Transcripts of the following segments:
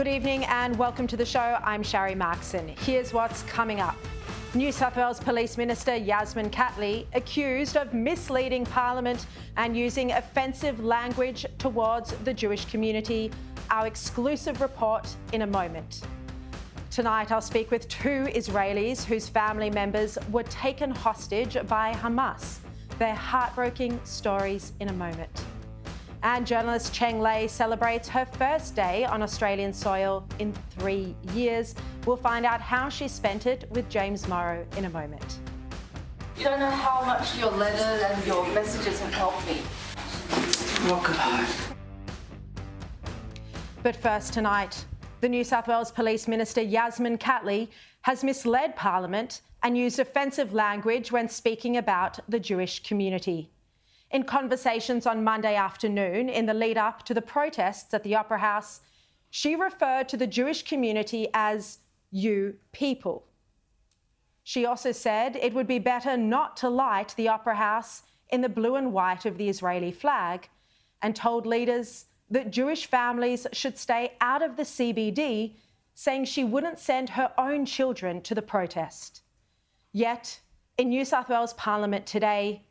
Good evening and welcome to the show. I'm Sharri. Here's what's coming up. New South Wales Police Minister Yasmin Catley accused of misleading Parliament and using offensive language towards the Jewish community. Our exclusive report in a moment. Tonight I'll speak with two Israelis whose family members were taken hostage by Hamas. Their heartbreaking stories in a moment. And journalist Cheng Lei celebrates her first day on Australian soil in 3 years. We'll find out how she spent it with James Morrow in a moment. You don't know how much your letters and your messages have helped me. What could I? But first tonight, the New South Wales Police Minister Yasmin Catley has misled Parliament and used offensive language when speaking about the Jewish community. In conversations on Monday afternoon, in the lead-up to the protests at the Opera House, she referred to the Jewish community as "you people." She also said it would be better not to light the Opera House in the blue and white of the Israeli flag, and told leaders that Jewish families should stay out of the CBD, saying she wouldn't send her own children to the protest. Yet, in New South Wales Parliament today,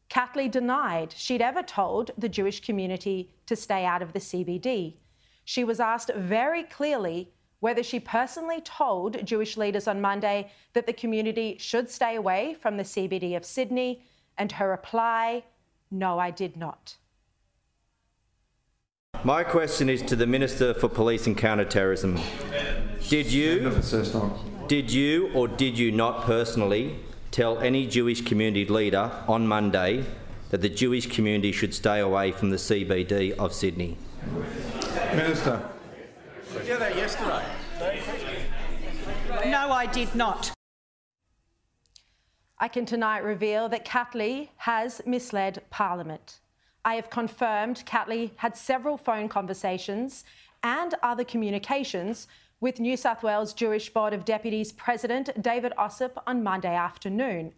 Catley denied she'd ever told the Jewish community to stay out of the CBD. She was asked very clearly whether she personally told Jewish leaders on Monday that the community should stay away from the CBD of Sydney, and her reply, "No, I did not." My question is to the Minister for Police and Counter-Terrorism. Did you or did you not personally tell any Jewish community leader on Monday that the Jewish community should stay away from the CBD of Sydney? Minister. Did you do that yesterday? No, I did not. I can tonight reveal that Catley has misled Parliament. I have confirmed Catley had several phone conversations and other communications with New South Wales Jewish Board of Deputies President David Ossip on Monday afternoon.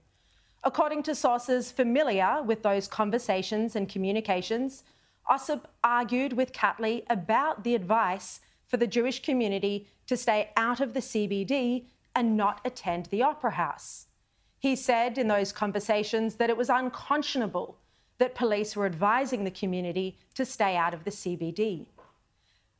According to sources familiar with those conversations and communications, Ossip argued with Catley about the advice for the Jewish community to stay out of the CBD and not attend the Opera House. He said in those conversations that it was unconscionable that police were advising the community to stay out of the CBD.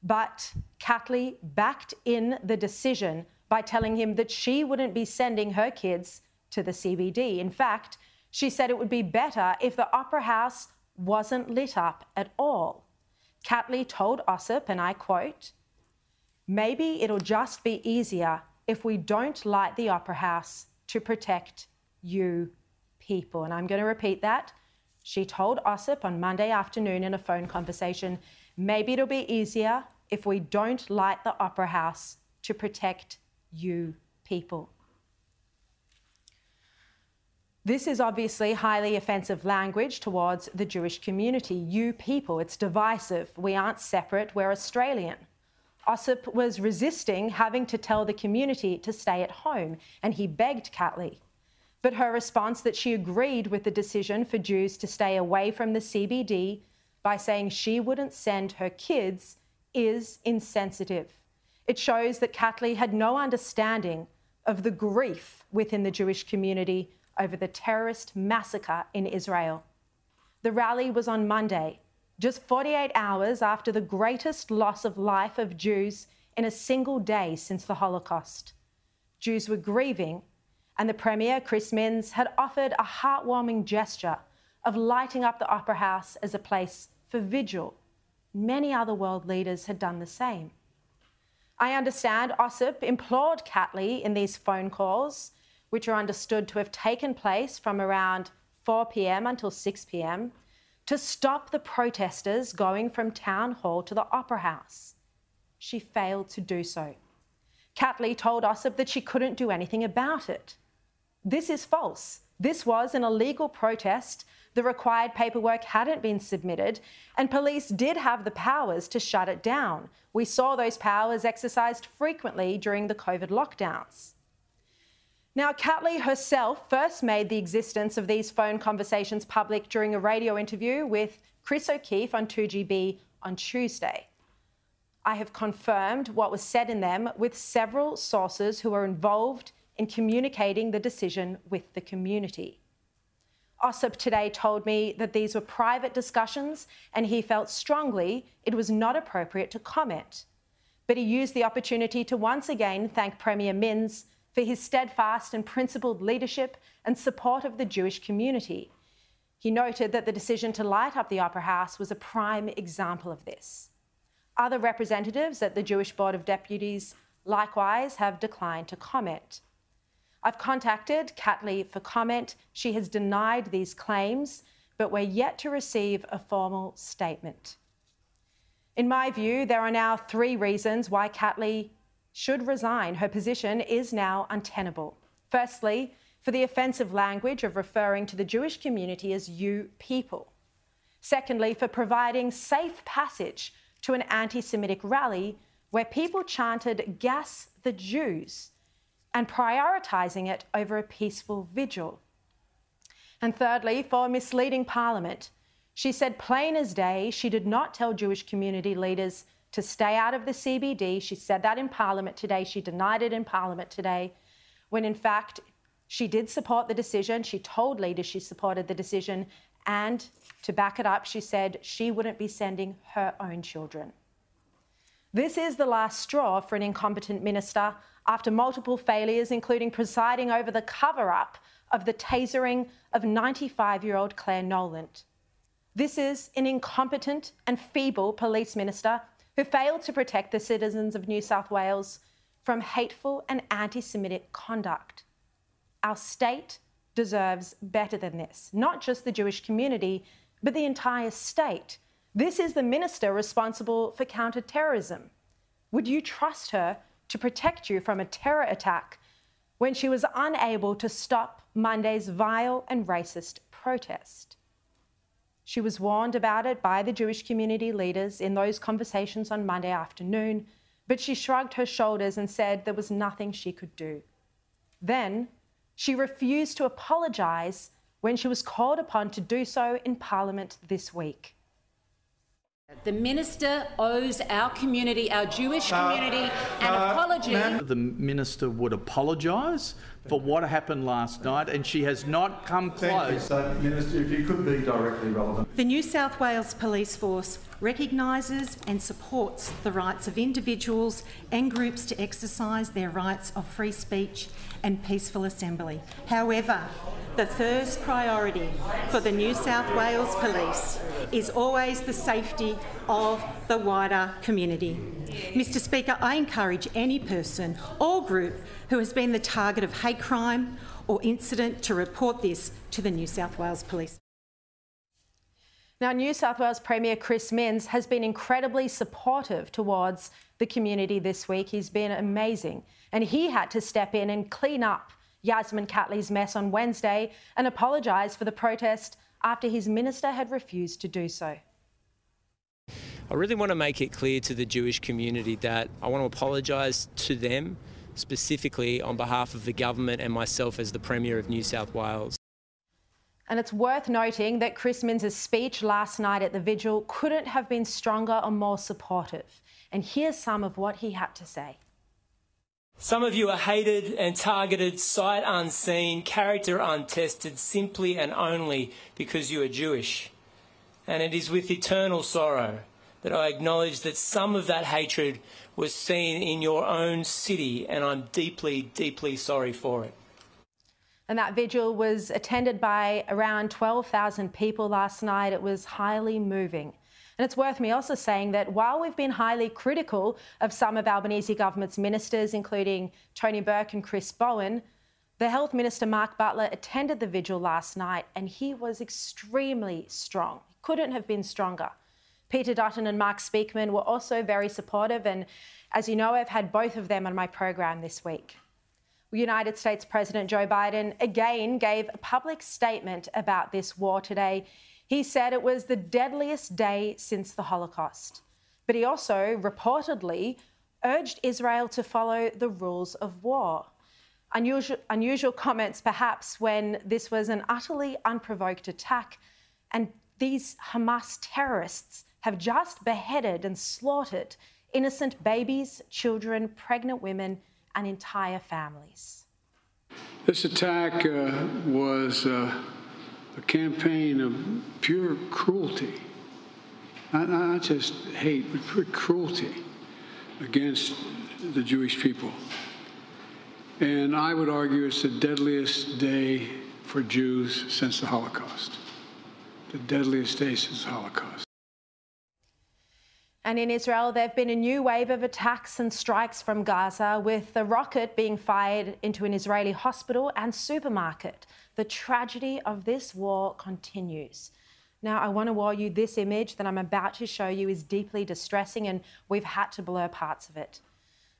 But Catley backed in the decision by telling him that she wouldn't be sending her kids to the CBD. In fact, she said it would be better if the Opera House wasn't lit up at all. Catley told Ossip, and I quote, "Maybe it'll just be easier if we don't light the Opera House to protect you people." And I'm going to repeat that. She told Ossip on Monday afternoon in a phone conversation, "Maybe it'll be easier if we don't light the Opera House to protect you people." This is obviously highly offensive language towards the Jewish community. You people, it's divisive. We aren't separate, we're Australian. Ossip was resisting having to tell the community to stay at home, and he begged Catley. But her response that she agreed with the decision for Jews to stay away from the CBD by saying she wouldn't send her kids is insensitive. It shows that Catley had no understanding of the grief within the Jewish community over the terrorist massacre in Israel. The rally was on Monday, just 48 hours after the greatest loss of life of Jews in a single day since the Holocaust. Jews were grieving, and the Premier, Chris Minns, had offered a heartwarming gesture of lighting up the Opera House as a place for vigil. Many other world leaders had done the same. I understand Ossip implored Catley in these phone calls, which are understood to have taken place from around 4 p.m. until 6 p.m, to stop the protesters going from Town Hall to the Opera House. She failed to do so. Catley told Ossip that she couldn't do anything about it. This is false. This was an illegal protest. The required paperwork hadn't been submitted, and police did have the powers to shut it down. We saw those powers exercised frequently during the COVID lockdowns. Now, Catley herself first made the existence of these phone conversations public during a radio interview with Chris O'Keefe on 2GB on Tuesday. I have confirmed what was said in them with several sources who are involved in communicating the decision with the community. Osip today told me that these were private discussions and he felt strongly it was not appropriate to comment. But he used the opportunity to once again thank Premier Minns for his steadfast and principled leadership and support of the Jewish community. He noted that the decision to light up the Opera House was a prime example of this. Other representatives at the Jewish Board of Deputies likewise have declined to comment. I've contacted Cheng Lei for comment. She has denied these claims, but we're yet to receive a formal statement. In my view, there are now 3 reasons why Cheng Lei should resign. Her position is now untenable. Firstly, for the offensive language of referring to the Jewish community as "you people." Secondly, for providing safe passage to an anti-Semitic rally where people chanted "Gas the Jews" and prioritising it over a peaceful vigil. And thirdly, for misleading Parliament. She said plain as day she did not tell Jewish community leaders to stay out of the CBD. She said that in Parliament today. She denied it in Parliament today, when in fact she did support the decision. She told leaders she supported the decision, and to back it up, she said she wouldn't be sending her own children. This is the last straw for an incompetent minister after multiple failures, including presiding over the cover-up of the tasering of 95-year-old Claire Noland. This is an incompetent and feeble police minister who failed to protect the citizens of New South Wales from hateful and anti-Semitic conduct. Our state deserves better than this, not just the Jewish community, but the entire state. This is the minister responsible for counter-terrorism. Would you trust her to protect you from a terror attack when she was unable to stop Monday's vile and racist protest? She was warned about it by the Jewish community leaders in those conversations on Monday afternoon, but she shrugged her shoulders and said there was nothing she could do. Then she refused to apologise when she was called upon to do so in Parliament this week. The minister owes our community, our Jewish community, an apology. The minister would apologise for what happened last night, and she has not come close. So, Minister, if you could be directly relevant. The New South Wales Police Force recognises and supports the rights of individuals and groups to exercise their rights of free speech and peaceful assembly. However, the first priority for the New South Wales Police is always the safety of the wider community. Mr Speaker, I encourage any person or group who has been the target of hate crime or incident to report this to the New South Wales Police. Now, New South Wales Premier Chris Minns has been incredibly supportive towards the community this week. He's been amazing, and he had to step in and clean up Yasmin Catley's mess on Wednesday and apologise for the protest after his minister had refused to do so. I really want to make it clear to the Jewish community that I want to apologise to them, specifically on behalf of the government and myself as the Premier of New South Wales. And it's worth noting that Chris Minns' speech last night at the vigil couldn't have been stronger or more supportive. And here's some of what he had to say. Some of you are hated and targeted, sight unseen, character untested, simply and only because you are Jewish. And it is with eternal sorrow that I acknowledge that some of that hatred was seen in your own city, and I'm deeply, deeply sorry for it. And that vigil was attended by around 12,000 people last night. It was highly moving. And it's worth me also saying that while we've been highly critical of some of Albanese government's ministers, including Tony Burke and Chris Bowen, the Health Minister Mark Butler attended the vigil last night and he was extremely strong. He couldn't have been stronger. Peter Dutton and Mark Speakman were also very supportive, and as you know, I've had both of them on my program this week. United States President Joe Biden again gave a public statement about this war today. He said it was the deadliest day since the Holocaust. But he also reportedly urged Israel to follow the rules of war. Unusual comments perhaps when this was an utterly unprovoked attack, and these Hamas terrorists have just beheaded and slaughtered innocent babies, children, pregnant women, and entire families. This attack was a campaign of pure cruelty, not just hate, but pure cruelty against the Jewish people. And I would argue it's the deadliest day for Jews since the Holocaust. The deadliest day since the Holocaust. And in Israel, there have been a new wave of attacks and strikes from Gaza, with a rocket being fired into an Israeli hospital and supermarket. The tragedy of this war continues. Now, I want to warn you, this image that I'm about to show you is deeply distressing, and we've had to blur parts of it.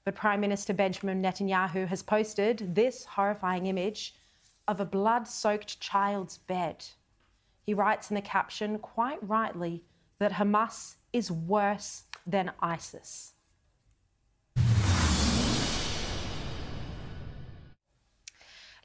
But Prime Minister Benjamin Netanyahu has posted this horrifying image of a blood-soaked child's bed. He writes in the caption, quite rightly, that Hamas is worse than ISIS.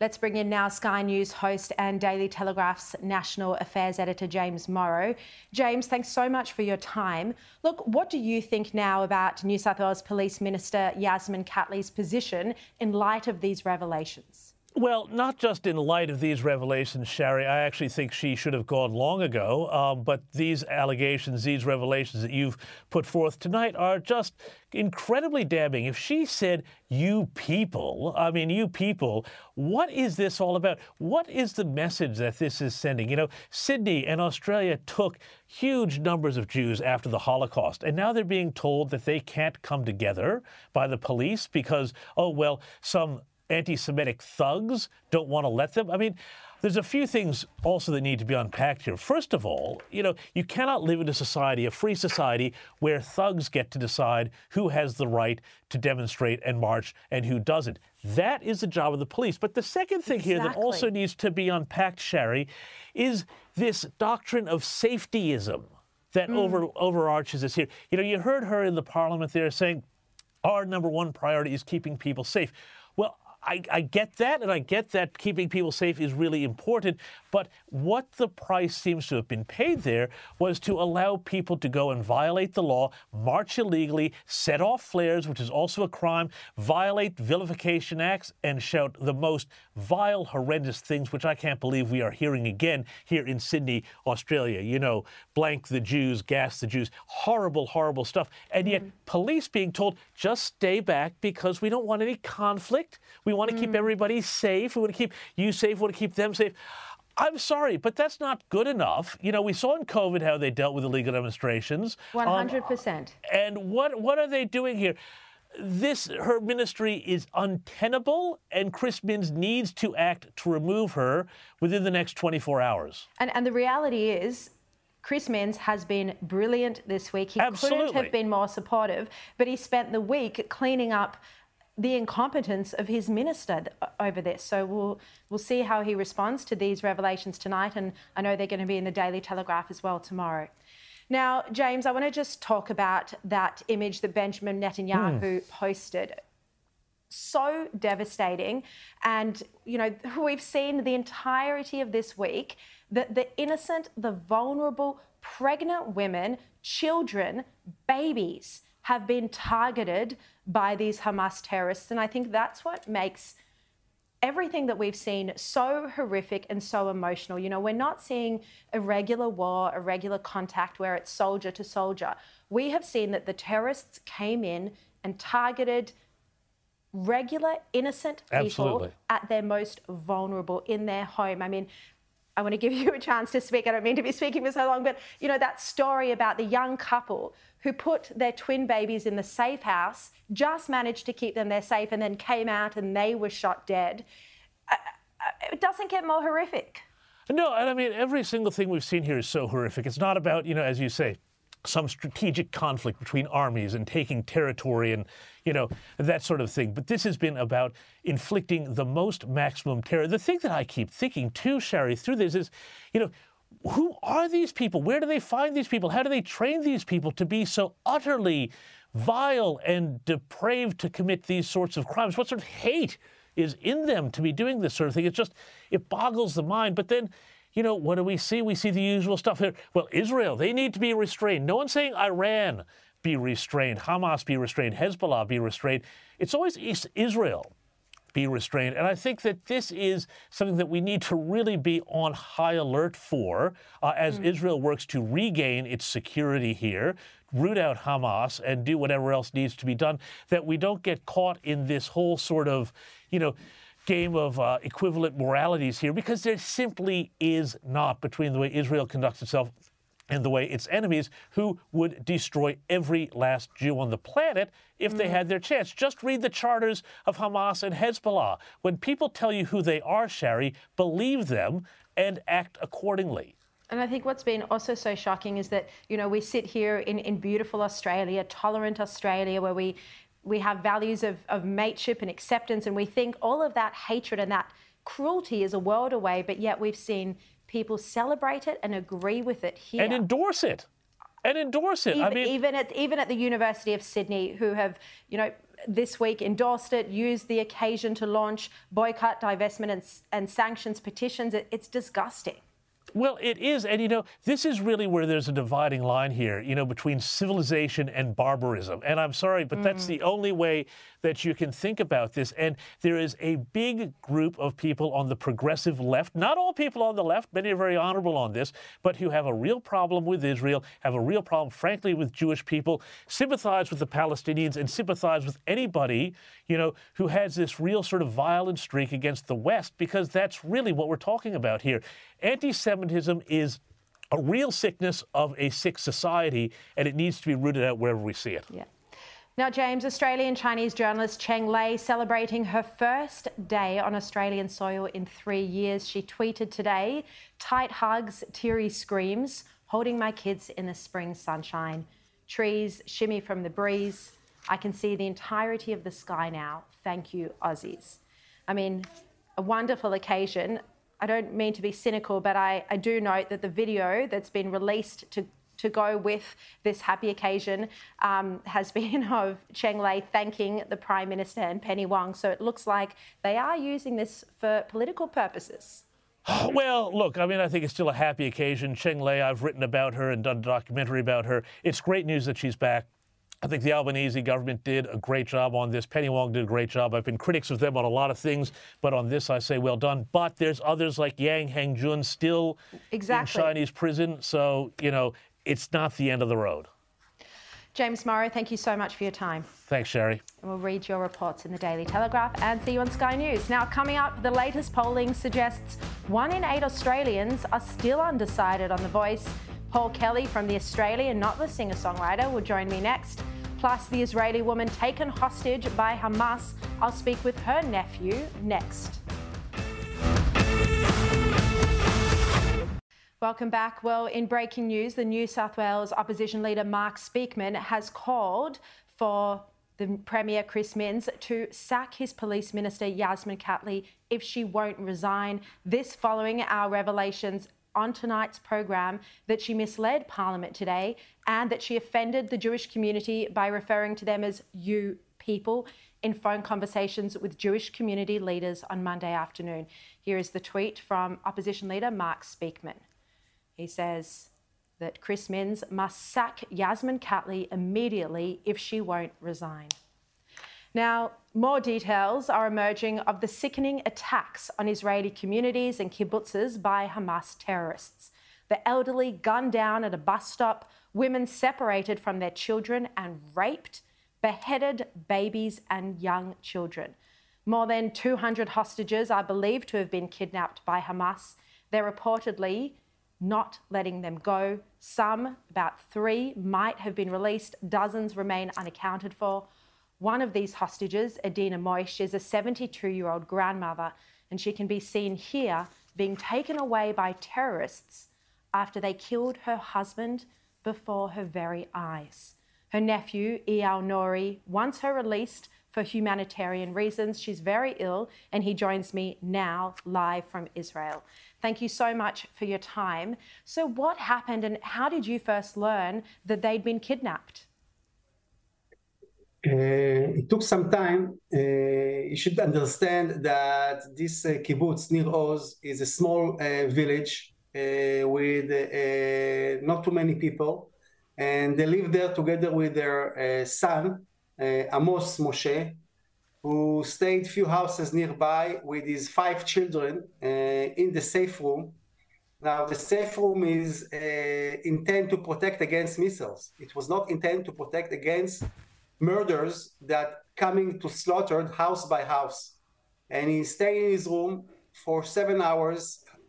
Let's bring in now Sky News host and Daily Telegraph's National Affairs Editor, James Morrow. James, thanks so much for your time. Look, what do you think now about New South Wales Police Minister Yasmin Catley's position in light of these revelations? Well, not just in light of these revelations, Sharri. I actually think she should have gone long ago. But these allegations, these revelations that you've put forth tonight are just incredibly damning. If she said, you people, I mean, you people, what is this all about? What is the message that this is sending? You know, Sydney and Australia took huge numbers of Jews after the Holocaust, and now they're being told that they can't come together by the police because, oh, well, some anti-Semitic thugs don't want to let them. I mean, there's a few things also that need to be unpacked here. First of all, you know, you cannot live in a society, a free society, where thugs get to decide who has the right to demonstrate and march and who doesn't. That is the job of the police. But the second thing here that also needs to be unpacked, Sharri, is this doctrine of safetyism that overarches this here. You know, you heard her in the Parliament there saying, our number one priority is keeping people safe. Well, I get that, and I get that keeping people safe is really important, but what the price seems to have been paid there was to allow people to go and violate the law, march illegally, set off flares, which is also a crime, violate vilification acts, and shout the most vile, horrendous things, which I can't believe we are hearing again here in Sydney, Australia. You know, blank the Jews, gas the Jews, horrible, horrible stuff. And yet police being told, just stay back because we don't want any conflict. We want to keep everybody safe. We want to keep you safe. We want to keep them safe. I'm sorry, but that's not good enough. You know, we saw in COVID how they dealt with illegal demonstrations. 100%. And what are they doing here? Her ministry is untenable, and Chris Minns needs to act to remove her within the next 24 hours. And the reality is, Chris Minns has been brilliant this week. He couldn't have been more supportive, but he spent the week cleaning up the incompetence of his minister over this. So we'll see how he responds to these revelations tonight, and I know they're going to be in the Daily Telegraph as well tomorrow. Now, James, I want to just talk about that image that Benjamin Netanyahu posted. So devastating. And, you know, we've seen the entirety of this week that the innocent, the vulnerable, pregnant women, children, babies have been targeted by these Hamas terrorists. And I think that's what makes everything that we've seen so horrific and so emotional. You know, we're not seeing a regular war, a regular contact where it's soldier to soldier. We have seen that the terrorists came in and targeted regular, innocent people at their most vulnerable in their home. I mean, I want to give you a chance to speak. I don't mean to be speaking for so long, but, you know, that story about the young couple who put their twin babies in the safe house, just managed to keep them there safe, and then came out and they were shot dead. It doesn't get more horrific. No, and I mean, every single thing we've seen here is so horrific. It's not about, you know, as you say, some strategic conflict between armies and taking territory and, you know, that sort of thing. But this has been about inflicting the most maximum terror. The thing that I keep thinking too, Sharri, through this is, you know, who are these people? Where do they find these people? How do they train these people to be so utterly vile and depraved to commit these sorts of crimes? What sort of hate is in them to be doing this sort of thing? It's just, it boggles the mind. But then, you know, what do we see? We see the usual stuff here. Well, Israel, they need to be restrained. No one's saying Iran. be restrained, Hamas be restrained, Hezbollah be restrained. It's always Israel be restrained. And I think that this is something that we need to really be on high alert for as Israel works to regain its security here, root out Hamas, and do whatever else needs to be done, that we don't get caught in this whole sort of, game of equivalent moralities here, because there simply is not, between the way Israel conducts itself and the way its enemies, who would destroy every last Jew on the planet if they had their chance. Just read the charters of Hamas and Hezbollah. When people tell you who they are, Sharri, believe them and act accordingly. And I think what's been also so shocking is that, we sit here in beautiful Australia, tolerant Australia, where we have values of mateship and acceptance, and we think all of that hatred and that cruelty is a world away, but yet we've seen people celebrate it and agree with it here. And endorse it. Even at the University of Sydney, who have, this week endorsed it, used the occasion to launch boycott, divestment and sanctions petitions. It's disgusting. Well, it is. And, this is really where there's a dividing line here, between civilization and barbarism. And I'm sorry, but that's the only way that you can think about this. And there is a big group of people on the progressive left, not all people on the left, many are very honorable on this, but who have a real problem with Israel, have a real problem, frankly, with Jewish people, sympathize with the Palestinians, and sympathize with anybody, who has this real sort of violent streak against the West, because that's really what we're talking about here. Anti-Semitism is a real sickness of a sick society, and it needs to be rooted out wherever we see it. Yeah. Now, James, Australian-Chinese journalist Cheng Lei celebrating her first day on Australian soil in 3 years. She tweeted today, "Tight hugs, teary screams, holding my kids in the spring sunshine. Trees shimmy from the breeze. I can see the entirety of the sky now. Thank you, Aussies." I mean, a wonderful occasion. I don't mean to be cynical, but I do note that the video that's been released to go with this happy occasion has been of Cheng Lei thanking the Prime Minister and Penny Wong. So it looks like they are using this for political purposes. Well, look, I think it's still a happy occasion. Cheng Lei, I've written about her and done a documentary about her. It's great news that she's back. I think the Albanese government did a great job on this. Penny Wong did a great job. I've been critics of them on a lot of things, but on this I say well done. But there's others like Yang Hangjun still in Chinese prison. So, it's not the end of the road. James Morrow, thank you so much for your time. Thanks, Sharri. And we'll read your reports in the Daily Telegraph and see you on Sky News. Now, coming up, the latest polling suggests 1 in 8 Australians are still undecided on The Voice. Paul Kelly from The Australian, not the singer-songwriter, will join me next. Plus, the Israeli woman taken hostage by Hamas. I'll speak with her nephew next. Welcome back. Well, in breaking news, the New South Wales opposition leader Mark Speakman has called for the Premier Chris Minns to sack his police minister Yasmin Catley if she won't resign. This following our revelations on tonight's program that she misled Parliament today and that she offended the Jewish community by referring to them as "you people" in phone conversations with Jewish community leaders on Monday afternoon. Here is the tweet from opposition leader Mark Speakman. He says that Chris Minns must sack Yasmin Catley immediately if she won't resign. Now, more details are emerging of the sickening attacks on Israeli communities and kibbutzes by Hamas terrorists. The elderly gunned down at a bus stop, women separated from their children and raped, beheaded babies and young children. More than 200 hostages are believed to have been kidnapped by Hamas. They're reportedly not letting them go. Some, about 3, might have been released. Dozens remain unaccounted for. One of these hostages, Adina Moish, is a 72-year-old grandmother, and she can be seen here being taken away by terrorists after they killed her husband before her very eyes. Her nephew, Eyal Nori, wants her released for humanitarian reasons. She's very ill, and he joins me now live from Israel. Thank you so much for your time. So what happened, and how did you first learn that they'd been kidnapped? It took some time. You should understand that this kibbutz near Oz is a small village with not too many people. And they lived there together with their son, Amos Moshe, who stayed few houses nearby with his 5 children in the safe room. Now, the safe room is intended to protect against missiles. It was not intended to protect against murders that coming to slaughtered house by house. And he stayed in his room for 7 hours,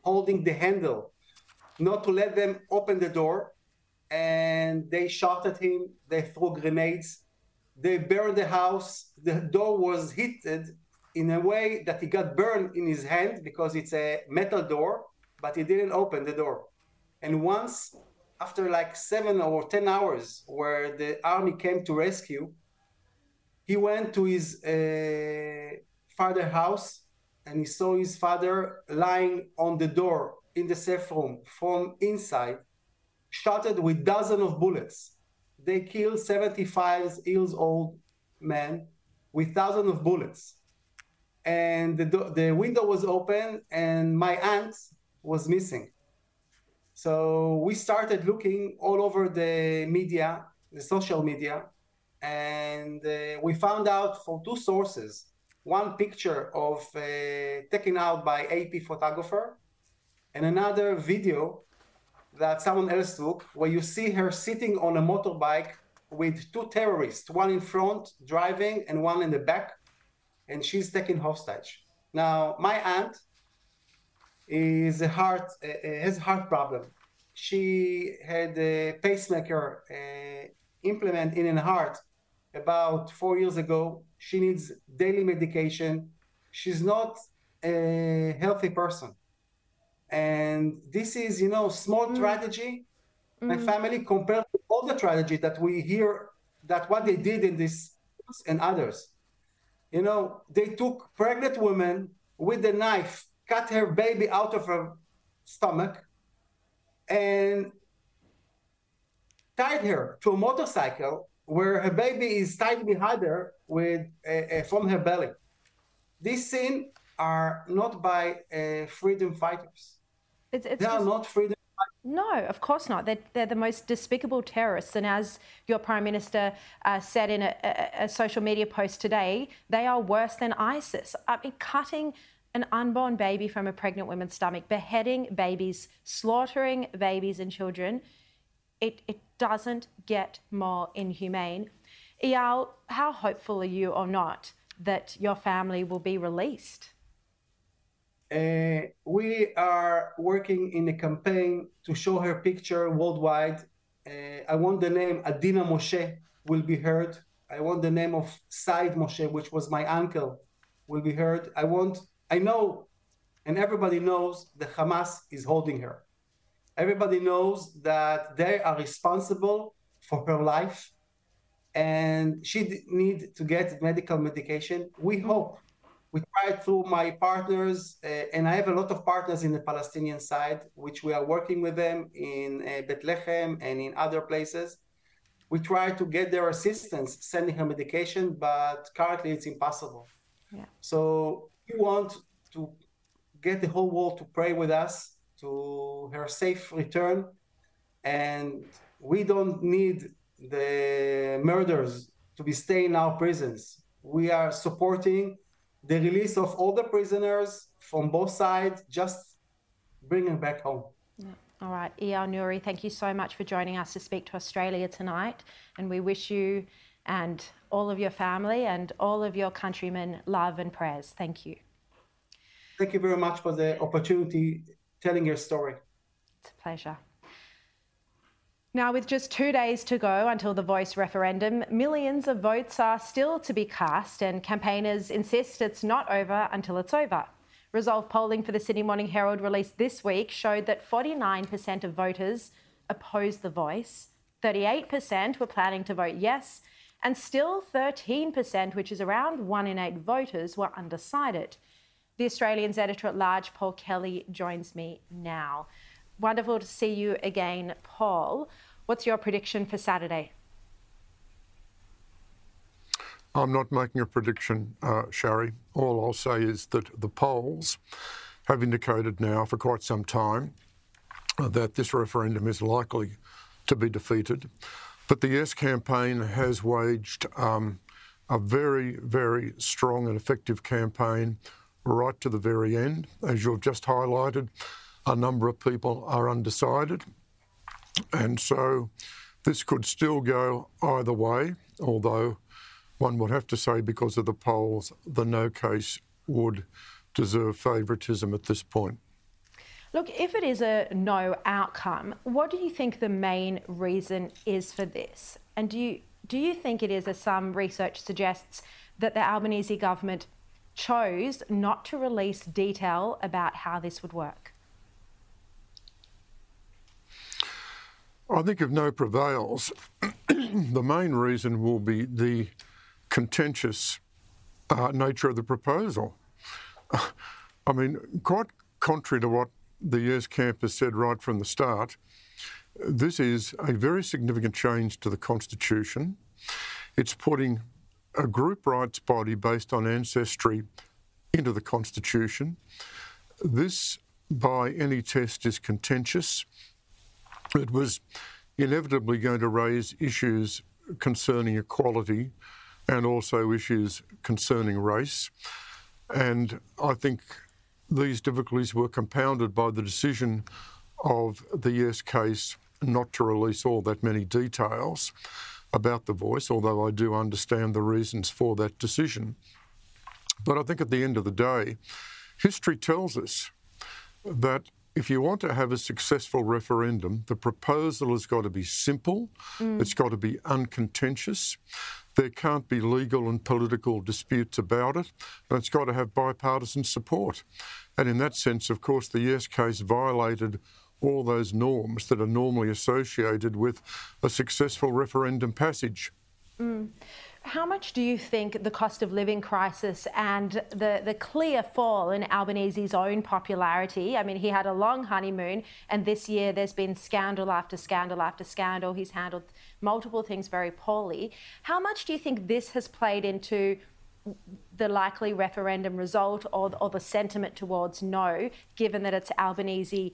holding the handle, not to let them open the door. And they shot at him, they threw grenades, they burned the house. The door was heated in a way that he got burned in his hand because it's a metal door, but he didn't open the door. And once, after like 7 or 10 hours, where the army came to rescue, he went to his father's house and he saw his father lying on the door in the safe room from inside, shot with dozens of bullets. They killed 75 years old man with thousands of bullets. And the window was open and my aunt was missing. So we started looking all over the media, the social media, and we found out from 2 sources. One picture of taken out by AP photographer, and another video that someone else took, where you see her sitting on a motorbike with 2 terrorists, one in front driving and one in the back, and she's taken hostage. Now, my aunt has a heart problem. She had a pacemaker implant in her heart about 4 years ago. She needs daily medication. She's not a healthy person. And this is, you know, small tragedy, my family, compared to all the tragedy that we hear, that what they did in this and others. You know, they took pregnant women with a knife, cut her baby out of her stomach, and tied her to a motorcycle where her baby is tied behind her with from her belly. These scenes are not by freedom fighters. They are not freedom fighters. No, of course not. They're the most despicable terrorists. And as your Prime Minister said in a social media post today, they are worse than ISIS. I mean, cutting an unborn baby from a pregnant woman's stomach, beheading babies, slaughtering babies and children, it doesn't get more inhumane. Eyal, how hopeful are you or not that your family will be released? We are working in a campaign to show her picture worldwide. I want the name Adina Moshe will be heard. I want the name of Said Moshe, which was my uncle, will be heard. I know, and everybody knows, the Hamas is holding her. Everybody knows that they are responsible for her life, and she needs to get medical medication. We hope. We tried through my partners, and I have a lot of partners in the Palestinian side, which we are working with them in Bethlehem and in other places. We try to get their assistance, sending her medication, but currently it's impossible. Yeah. So we want to get the whole world to pray with us to her safe return, and we don't need the murderers to be staying in our prisons. We are supporting the release of all the prisoners from both sides, just bring them back home. Yeah. All right, Eyal Nouri, thank you so much for joining us to speak to Australia tonight, and we wish you and all of your family and all of your countrymen love and prayers. Thank you. Thank you very much for the opportunity telling your story. It's a pleasure. Now, with just 2 days to go until the Voice referendum, millions of votes are still to be cast, and campaigners insist it's not over until it's over. Resolve polling for the Sydney Morning Herald released this week showed that 49% of voters opposed the Voice, 38% were planning to vote yes, and still 13%, which is around 1 in 8 voters, were undecided. The Australian's editor-at-large, Paul Kelly, joins me now. Wonderful to see you again, Paul. What's your prediction for Saturday? I'm not making a prediction, Sharri. All I'll say is that the polls have indicated now for quite some time that this referendum is likely to be defeated. But the Yes campaign has waged a very, very strong and effective campaign right to the very end. As you've just highlighted, a number of people are undecided. And so this could still go either way, although one would have to say because of the polls, the no case would deserve favouritism at this point. Look, if it is a no outcome, what do you think the main reason is for this? And do you think it is, as some research suggests, that the Albanese government chose not to release detail about how this would work? I think if no prevails, the main reason will be the contentious nature of the proposal. I mean, quite contrary to what the Yes camp has said right from the start, this is a very significant change to the Constitution. It's putting a group rights body based on ancestry into the Constitution. This, by any test, is contentious. It was inevitably going to raise issues concerning equality and also issues concerning race. And I think these difficulties were compounded by the decision of the Yes case not to release all that many details about the voice, although I do understand the reasons for that decision. But I think at the end of the day, history tells us that if you want to have a successful referendum, the proposal has got to be simple, it's got to be uncontentious, there can't be legal and political disputes about it, and it's got to have bipartisan support. And in that sense, of course, the Yes case violated all those norms that are normally associated with a successful referendum passage. How much do you think the cost of living crisis and the clear fall in Albanese's own popularity? I mean, he had a long honeymoon, and this year there's been scandal after scandal after scandal. He's handled multiple things very poorly. How much do you think this has played into the likely referendum result or the sentiment towards no, given that it's Albanese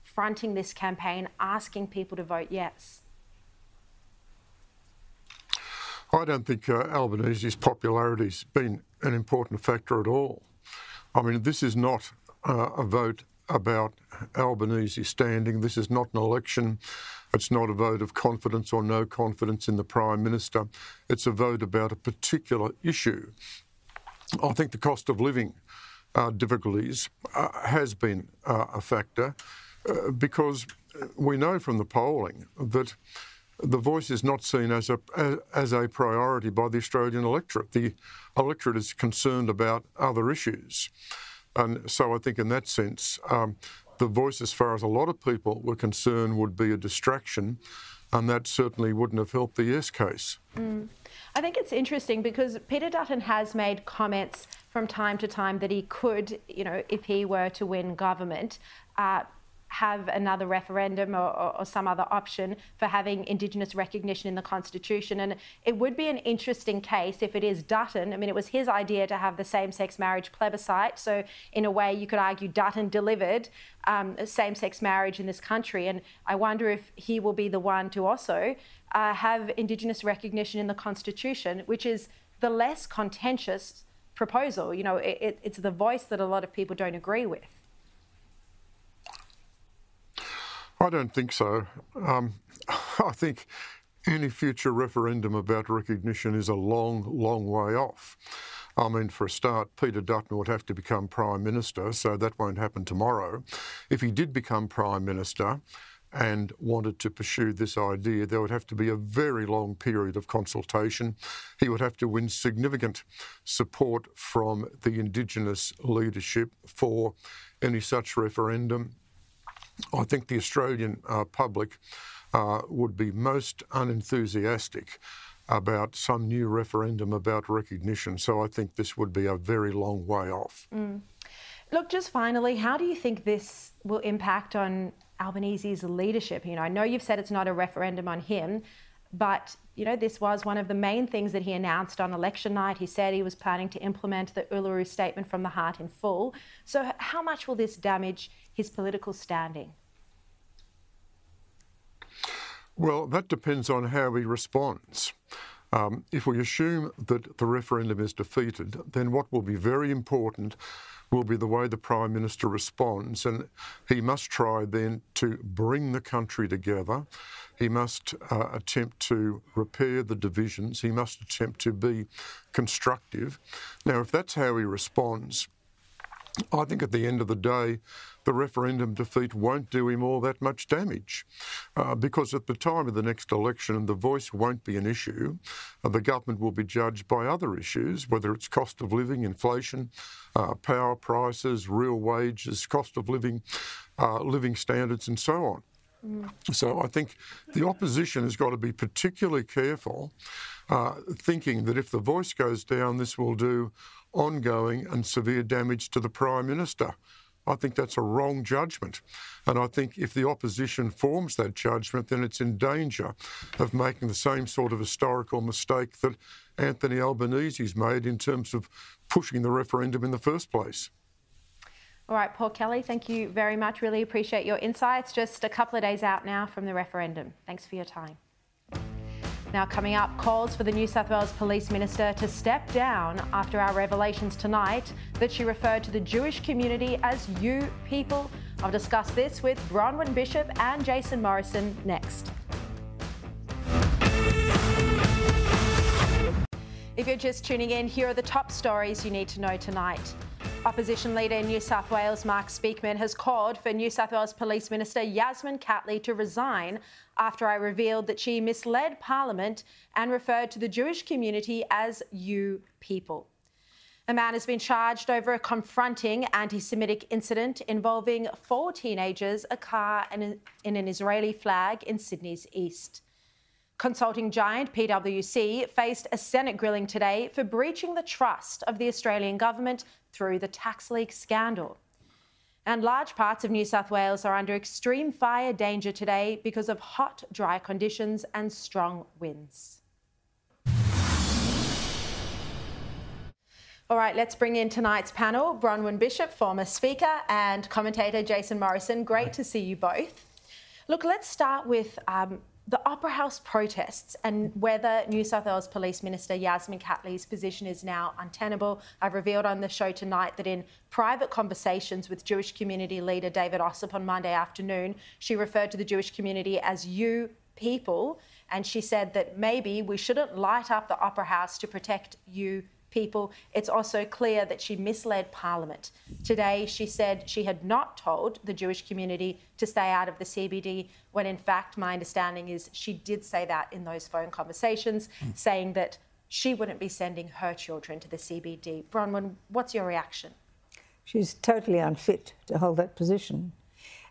fronting this campaign, asking people to vote yes? I don't think Albanese's popularity's been an important factor at all. I mean, this is not a vote about Albanese's standing. This is not an election. It's not a vote of confidence or no confidence in the Prime Minister. It's a vote about a particular issue. I think the cost of living difficulties has been a factor because we know from the polling that the voice is not seen as a priority by the Australian electorate. The electorate is concerned about other issues. And so I think in that sense, the voice, as far as a lot of people were concerned, would be a distraction, and that certainly wouldn't have helped the Yes case. I think it's interesting because Peter Dutton has made comments from time to time that he could, you know, if he were to win government, have another referendum or some other option for having Indigenous recognition in the Constitution. And it would be an interesting case if it is Dutton. I mean, it was his idea to have the same-sex marriage plebiscite. So in a way, you could argue Dutton delivered same-sex marriage in this country. And I wonder if he will be the one to also have Indigenous recognition in the Constitution, which is the less contentious proposal. You know, it's the voice that a lot of people don't agree with. I don't think so. I think any future referendum about recognition is a long, long way off. I mean, for a start, Peter Dutton would have to become Prime Minister, so that won't happen tomorrow. If he did become Prime Minister and wanted to pursue this idea, there would have to be a very long period of consultation. He would have to win significant support from the Indigenous leadership for any such referendum. I think the Australian public would be most unenthusiastic about some new referendum about recognition. So I think this would be a very long way off. Look, just finally, how do you think this will impact on Albanese's leadership? You know, I know you've said it's not a referendum on him, but, you know, this was one of the main things that he announced on election night. He said he was planning to implement the Uluru Statement from the Heart in full. So how much will this damage his political standing? Well, that depends on how he responds. If we assume that the referendum is defeated, then what will be very important will be the way the Prime Minister responds, and he must try then to bring the country together. He must attempt to repair the divisions. He must attempt to be constructive. Now, if that's how he responds, I think at the end of the day, the referendum defeat won't do him all that much damage because at the time of the next election, the voice won't be an issue. The government will be judged by other issues, whether it's cost of living, inflation, power prices, real wages, cost of living, living standards and so on. So I think the opposition has got to be particularly careful, thinking that if the voice goes down, this will do ongoing and severe damage to the Prime Minister. I think that's a wrong judgment. And I think if the opposition forms that judgment, then it's in danger of making the same sort of historical mistake that Anthony Albanese's made in terms of pushing the referendum in the first place. All right, Paul Kelly, thank you very much. Really appreciate your insights. Just a couple of days out now from the referendum. Thanks for your time. Now coming up, calls for the New South Wales Police Minister to step down after our revelations tonight that she referred to the Jewish community as "you people." I'll discuss this with Bronwyn Bishop and Jason Morrison next. If you're just tuning in, here are the top stories you need to know tonight. Opposition Leader in New South Wales, Mark Speakman, has called for New South Wales Police Minister Yasmin Catley to resign after I revealed that she misled Parliament and referred to the Jewish community as "you people." A man has been charged over a confronting anti-Semitic incident involving 4 teenagers, a car and in an Israeli flag in Sydney's east. Consulting giant PwC faced a Senate grilling today for breaching the trust of the Australian government through the tax leak scandal. And large parts of New South Wales are under extreme fire danger today because of hot, dry conditions and strong winds. All right, let's bring in tonight's panel. Bronwyn Bishop, former Speaker, and commentator Jason Morrison. Great to see you both. Look, let's start with the Opera House protests and whether New South Wales Police Minister Yasmin Catley's position is now untenable. I've revealed on the show tonight that in private conversations with Jewish community leader David Ossip on Monday afternoon, she referred to the Jewish community as "you people," and she said that maybe we shouldn't light up the Opera House to protect you people. It's also clear that she misled Parliament. Today, she said she had not told the Jewish community to stay out of the CBD, when in fact, my understanding is she did say that in those phone conversations, saying that she wouldn't be sending her children to the CBD. Bronwyn, what's your reaction? She's totally unfit to hold that position.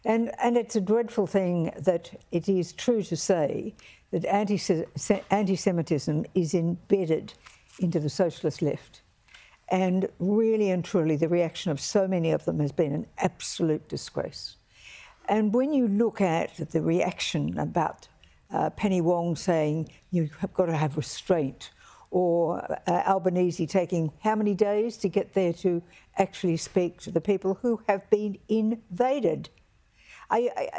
And it's a dreadful thing that it is true to say that anti-Semitism is embedded into the socialist left. And really and truly, the reaction of so many of them has been an absolute disgrace. And when you look at the reaction about Penny Wong saying you have got to have restraint, or Albanese taking how many days to get there to actually speak to the people who have been invaded.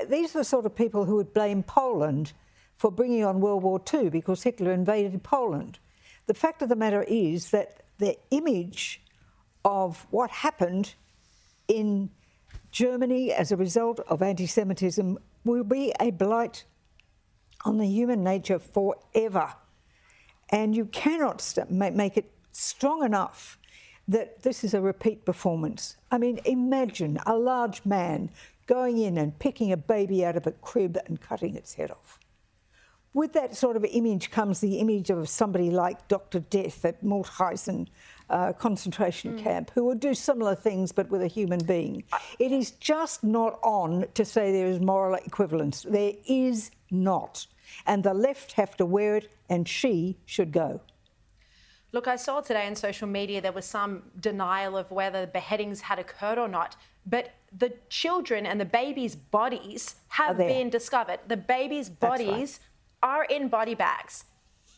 These are the sort of people who would blame Poland for bringing on World War II because Hitler invaded Poland. The fact of the matter is that the image of what happened in Germany as a result of anti-Semitism will be a blight on the human nature forever. And you cannot make it strong enough that this is a repeat performance. I mean, imagine a large man going in and picking a baby out of a crib and cutting its head off. With that sort of image comes the image of somebody like Dr. Death at Mauthausen concentration camp, who would do similar things but with a human being. It is just not on to say there is moral equivalence. There is not. And the left have to wear it, and she should go. Look, I saw today on social media there was some denial of whether beheadings had occurred or not, but the children and the babies' bodies have been discovered. The babies' bodies are in body bags.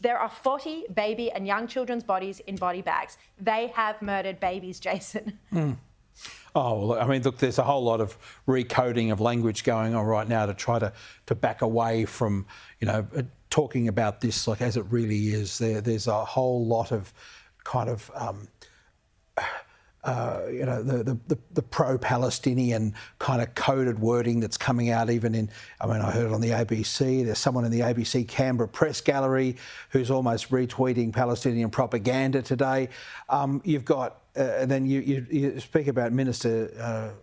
There are 40 baby and young children's bodies in body bags. They have murdered babies, Jason. Oh, well, I mean, look, there's a whole lot of recoding of language going on right now to try to back away from, you know, talking about this like as it really is. There's a whole lot of kind of, you know, the pro-Palestinian kind of coded wording that's coming out even in, I mean, I heard it on the ABC. There's someone in the ABC Canberra press gallery who's almost retweeting Palestinian propaganda today. You've got, and then you speak about Minister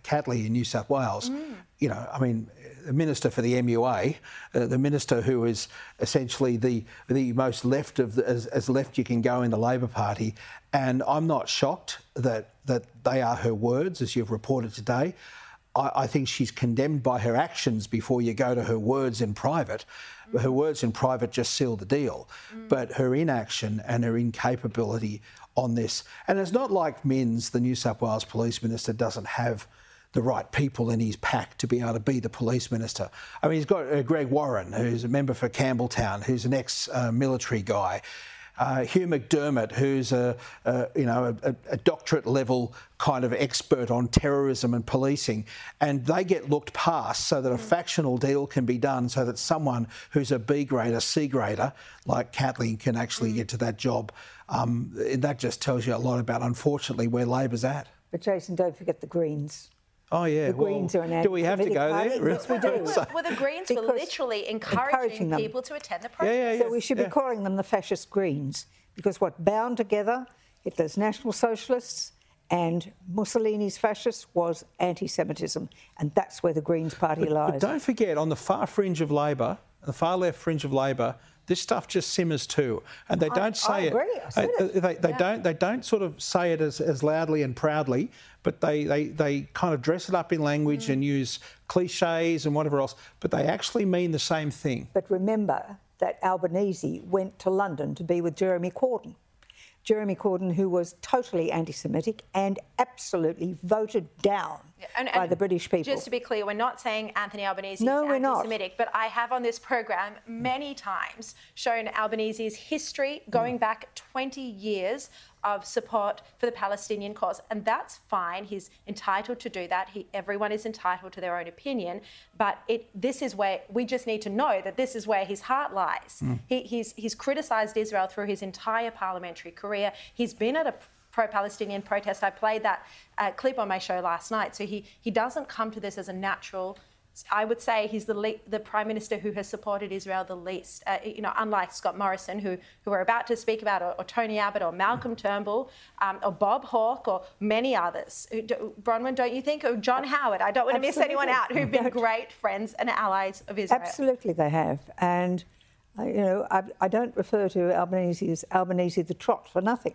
Catley in New South Wales. You know, I mean, the Minister for the MUA, the Minister who is essentially the most left of as left you can go in the Labor Party, and I'm not shocked that they are her words, as you've reported today. I think she's condemned by her actions before you go to her words in private. Her words in private just seal the deal, but her inaction and her incapability on this, and it's not like Minns, the New South Wales Police Minister, doesn't have the right people in his pack to be able to be the police minister. I mean, he's got Greg Warren, who's a member for Campbelltown, who's an ex-military guy. Hugh McDermott, who's a doctorate level kind of expert on terrorism and policing, and they get looked past so that a factional deal can be done so that someone who's a B grader, C grader, like Catley, can actually get to that job. That just tells you a lot about, unfortunately, where Labor's at. But Jason, don't forget the Greens. Oh, yeah. The Greens are an do we have to go there? Yes, we do. Well, the Greens were literally encouraging people to attend the protest. So we should be calling them the fascist Greens, because what bound together Hitler's National Socialists and Mussolini's fascists was anti-Semitism, and that's where the Greens party lies. But don't forget, on the far fringe of Labor, the far left fringe of Labor, this stuff just simmers too, and they don't say it. I agree. They don't sort of say it as loudly and proudly, but they kind of dress it up in language and use cliches and whatever else, but they actually mean the same thing. But remember that Albanese went to London to be with Jeremy Corbyn. Jeremy Corbyn, who was totally anti-Semitic and absolutely voted down by the British people. Just to be clear, we're not saying Anthony Albanese No, is we're not. anti-Semitic, but I have on this program many times shown Albanese's history going back 20 years of support for the Palestinian cause, and that's fine. He's entitled to do that. Everyone is entitled to their own opinion, but this is where we just need to know that this is where his heart lies. He's criticised Israel through his entire parliamentary career. He's been at a pro-Palestinian protest. I played that clip on my show last night. So he doesn't come to this as a natural. I would say he's the Prime Minister who has supported Israel the least, you know, unlike Scott Morrison, who we're about to speak about, or Tony Abbott, or Malcolm Turnbull, or Bob Hawke, or many others. Bronwyn, don't you think? Or John Howard. I don't want to miss anyone out, who've been great friends and allies of Israel. Absolutely they have. And, you know, I don't refer to Albanese as Albanese the Trot for nothing.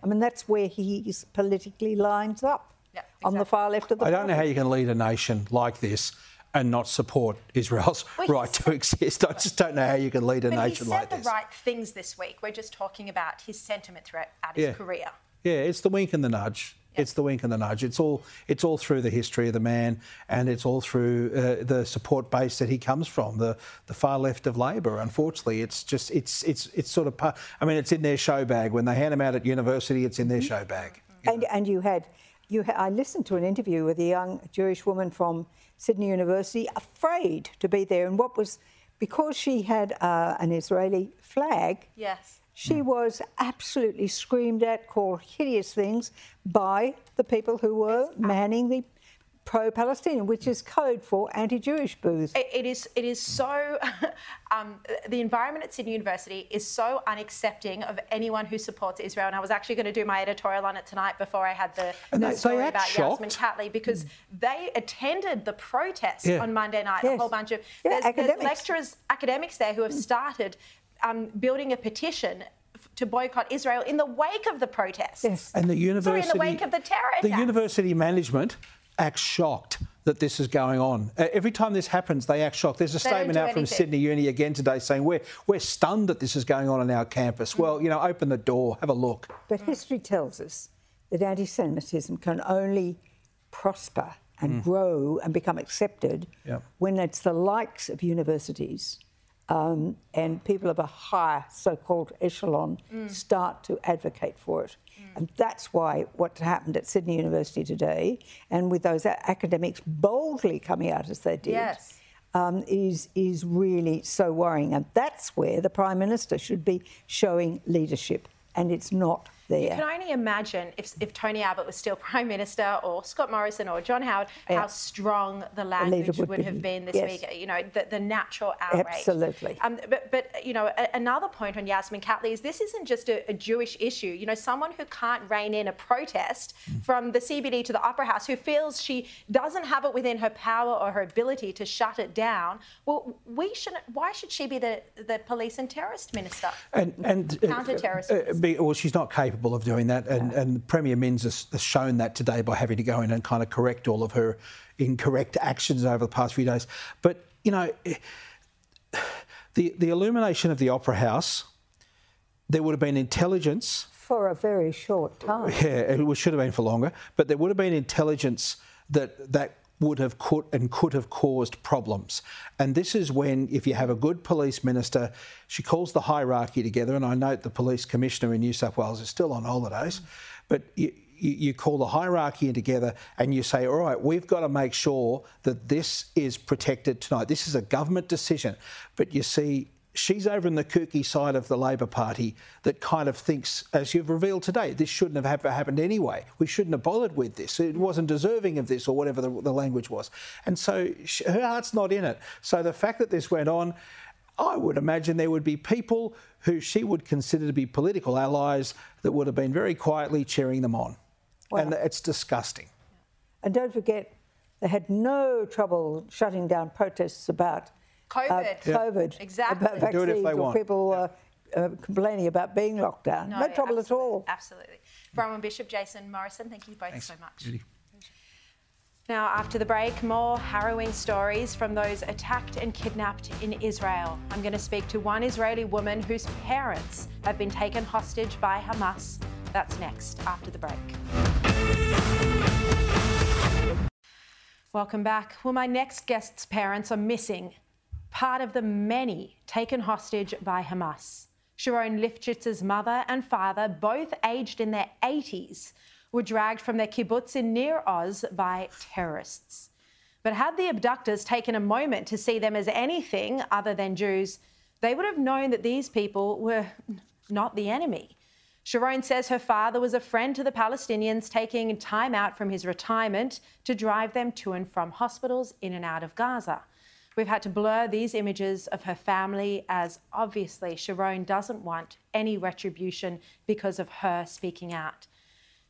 I mean, that's where he politically lines up, on the far left of the I don't party. know how you can lead a nation like this and not support Israel's right to exist. I just don't know how you can lead a nation like this. He said the right things this week. We're just talking about his sentiment throughout his career. Yeah, it's the wink and the nudge. It's the wink and the nudge. It's all through the history of the man, and it's all through the support base that he comes from, the far left of Labor. Unfortunately, it's just it's sort of I mean, it's in their show bag. When they hand them out at university, it's in their show bag. And I listened to an interview with a young Jewish woman from Sydney University, afraid to be there, and because she had an Israeli flag. Yes. She was absolutely screamed at, called hideous things by the people who were manning the pro-Palestinian, which is code for anti-Jewish booths. It is so... the environment at Sydney University is so unaccepting of anyone who supports Israel, and I was actually going to do my editorial on it tonight before I had the story about Yasmin Catley, because they attended the protest on Monday night, a whole bunch of... There's lecturers, academics there who have started building a petition to boycott Israel in the wake of the protests. Yes. And the university... in the wake of the terror attacks. The university management acts shocked that this is going on. Every time this happens, they act shocked. There's a statement out from Sydney Uni again today saying we're stunned that this is going on our campus. Well, you know, open the door, have a look. But history tells us that anti-Semitism can only prosper and grow and become accepted when it's the likes of universities and people of a higher so-called echelon start to advocate for it. And that's why what happened at Sydney University today, and with those academics boldly coming out as they did, is really so worrying. And that's where the Prime Minister should be showing leadership, and it's not there. You can only imagine if Tony Abbott was still Prime Minister, or Scott Morrison or John Howard, how strong the language would have been this week. You know, the natural outrage. Absolutely. But you know, another point on Yasmin Catley is this isn't just a Jewish issue. You know, someone who can't rein in a protest from the CBD to the Opera House, who feels she doesn't have it within her power or her ability to shut it down. Well, why should she be the police and terrorist minister? And counter-terrorist minister? Well, she's not capable of doing that, and Premier Minns has shown that today by having to go in and kind of correct all of her incorrect actions over the past few days. But, you know, the illumination of the Opera House, there would have been intelligence. For a very short time. Yeah, it should have been for longer, but there would have been intelligence that would have could have caused problems. And this is when, if you have a good police minister, she calls the hierarchy together, and I note the police commissioner in New South Wales is still on holidays, but you call the hierarchy together and you say, all right, we've got to make sure that this is protected tonight. This is a government decision. But you see, she's over in the kooky side of the Labor Party that kind of thinks, as you've revealed today, this shouldn't have happened anyway. We shouldn't have bothered with this. It wasn't deserving of this, or whatever the language was. And so her heart's not in it. So the fact that this went on, I would imagine there would be people who she would consider to be political allies that would have been very quietly cheering them on. Wow. And it's disgusting. And don't forget, they had no trouble shutting down protests about COVID, exactly. About vaccines, do it if they want. People complaining about being locked down. No trouble at all. Absolutely. Bronwyn Bishop, Jason Morrison, thank you both so much. Judy. Now, after the break, more harrowing stories from those attacked and kidnapped in Israel. I'm going to speak to one Israeli woman whose parents have been taken hostage by Hamas. That's next, after the break. Welcome back. Well, my next guest's parents are missing. Part of the many taken hostage by Hamas. Sharone Lifeschitz's mother and father, both aged in their 80s, were dragged from their kibbutz in Nir Oz by terrorists. But had the abductors taken a moment to see them as anything other than Jews, they would have known that these people were not the enemy. Sharone says her father was a friend to the Palestinians, taking time out from his retirement to drive them to and from hospitals in and out of Gaza. We've had to blur these images of her family, as obviously Sharone doesn't want any retribution because of her speaking out.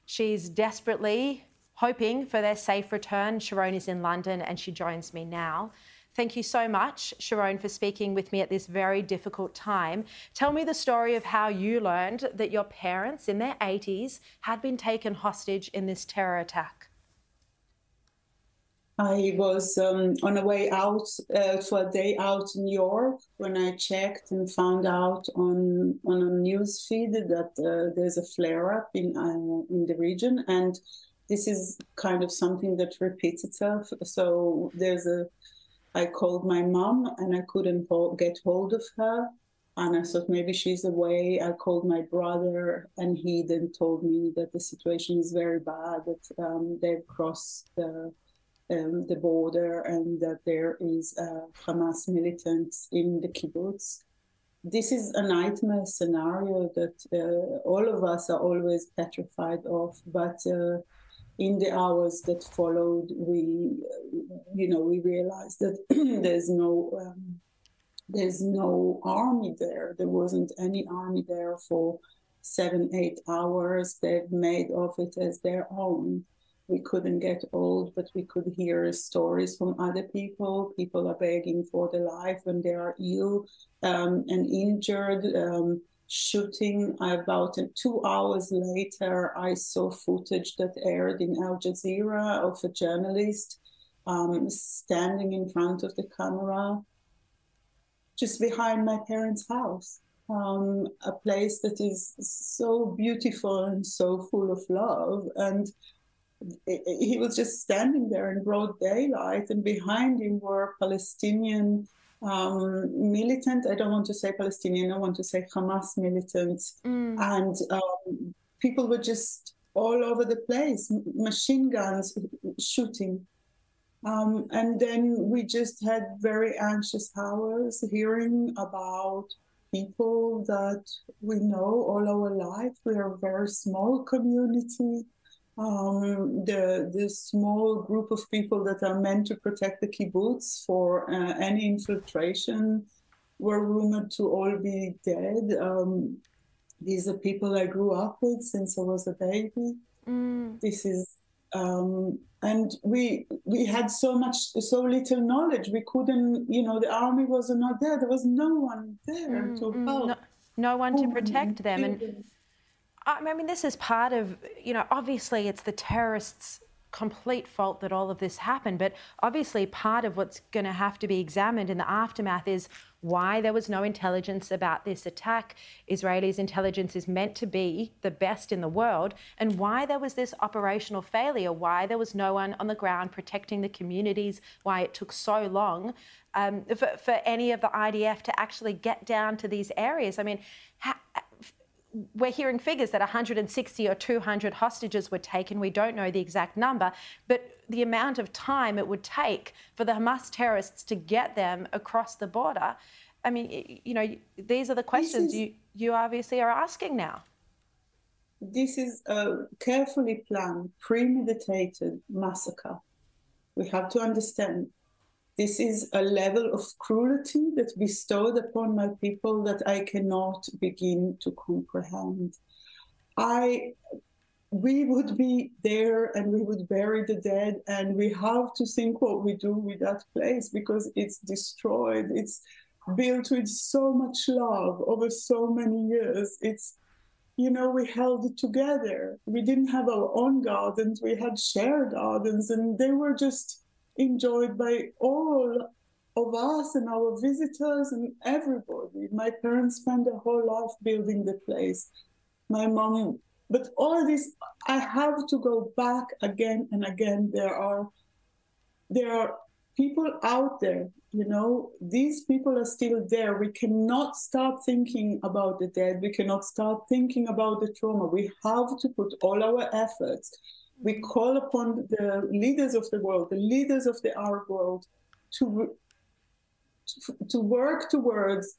She's desperately hoping for their safe return. Sharone is in London and she joins me now. Thank you so much, Sharone, for speaking with me at this very difficult time. Tell me the story of how you learned that your parents in their 80s had been taken hostage in this terror attack. I was on a way out for a day out in New York when I checked and found out on a news feed that there's a flare-up in the region, and this is kind of something that repeats itself. So I called my mom and I couldn't get hold of her, and I thought maybe she's away. I called my brother and he then told me that the situation is very bad, that they've crossed the border and that there is Hamas militants in the kibbutz. This is a nightmare scenario that all of us are always petrified of, but in the hours that followed, we realized that there's no army there. There wasn't any army there for 7-8 hours. They've made of it as their own. We couldn't get old, but we could hear stories from other people. People are begging for their life when they are ill and injured. Shooting. About 2 hours later, I saw footage that aired in Al Jazeera of a journalist standing in front of the camera just behind my parents' house. A place that is so beautiful and so full of love. And he was just standing there in broad daylight, and behind him were Palestinian militant. I don't want to say Palestinian, I want to say Hamas militants. And people were just all over the place, machine guns shooting. And then we just had very anxious hours hearing about people that we know all our life. We are a very small community. The small group of people that are meant to protect the kibbutz for any infiltration were rumored to all be dead. These are people I grew up with since I was a baby. This is, and we had so little knowledge. We couldn't, the army was not there. There was no one there to help. No one to protect them. And I mean, this is part of, obviously it's the terrorists' complete fault that all of this happened, but obviously part of what's going to have to be examined in the aftermath is why there was no intelligence about this attack. Israelis' intelligence is meant to be the best in the world, and why there was this operational failure, why there was no one on the ground protecting the communities, why it took so long for any of the IDF to actually get down to these areas. I mean, we're hearing figures that 160 or 200 hostages were taken. We don't know the exact number, but the amount of time it would take for the Hamas terrorists to get them across the border, I mean, these are the questions you obviously are asking now. This is a carefully planned, premeditated massacre. We have to understand. This is a level of cruelty that's bestowed upon my people that I cannot begin to comprehend. We would be there and we would bury the dead, and we have to think what we do with that place because it's destroyed. It's built with so much love over so many years. It's, we held it together. We didn't have our own gardens. We had shared gardens, and they were just enjoyed by all of us and our visitors and everybody. My parents spent their whole life building the place. My mom, but all this, I have to go back again and again. There are people out there, these people are still there. We cannot start thinking about the dead. We cannot start thinking about the trauma. We have to put all our efforts. We call upon the leaders of the world, the leaders of the Arab world, to work towards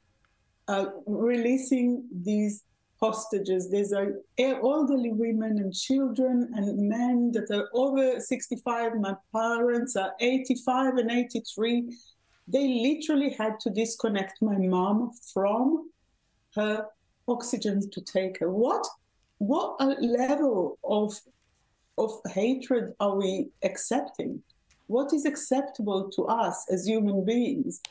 releasing these hostages. These are elderly women and children and men that are over 65. My parents are 85 and 83. They literally had to disconnect my mom from her oxygen to take her. What a level of hatred are we accepting? What is acceptable to us as human beings?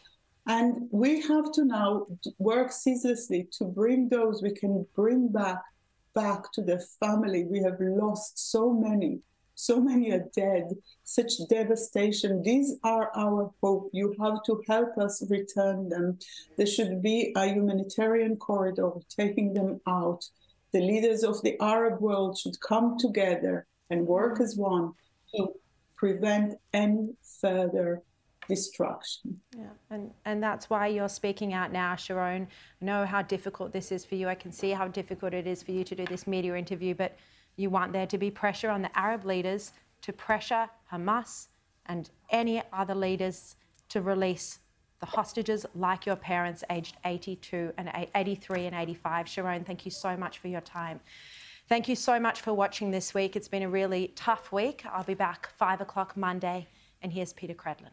And we have to now work ceaselessly to bring those we can bring back to their family. We have lost so many are dead, such devastation. These are our hope. You have to help us return them. There should be a humanitarian corridor taking them out. The leaders of the Arab world should come together and work as one to prevent any further destruction. Yeah, and that's why you're speaking out now, Sharone. I know how difficult this is for you. I can see how difficult it is for you to do this media interview, but you want there to be pressure on the Arab leaders to pressure Hamas and any other leaders to release the hostages like your parents aged 83 and 85. Sharone, thank you so much for your time. Thank you so much for watching this week. It's been a really tough week. I'll be back 5 o'clock Monday, and here's Peter Credlin.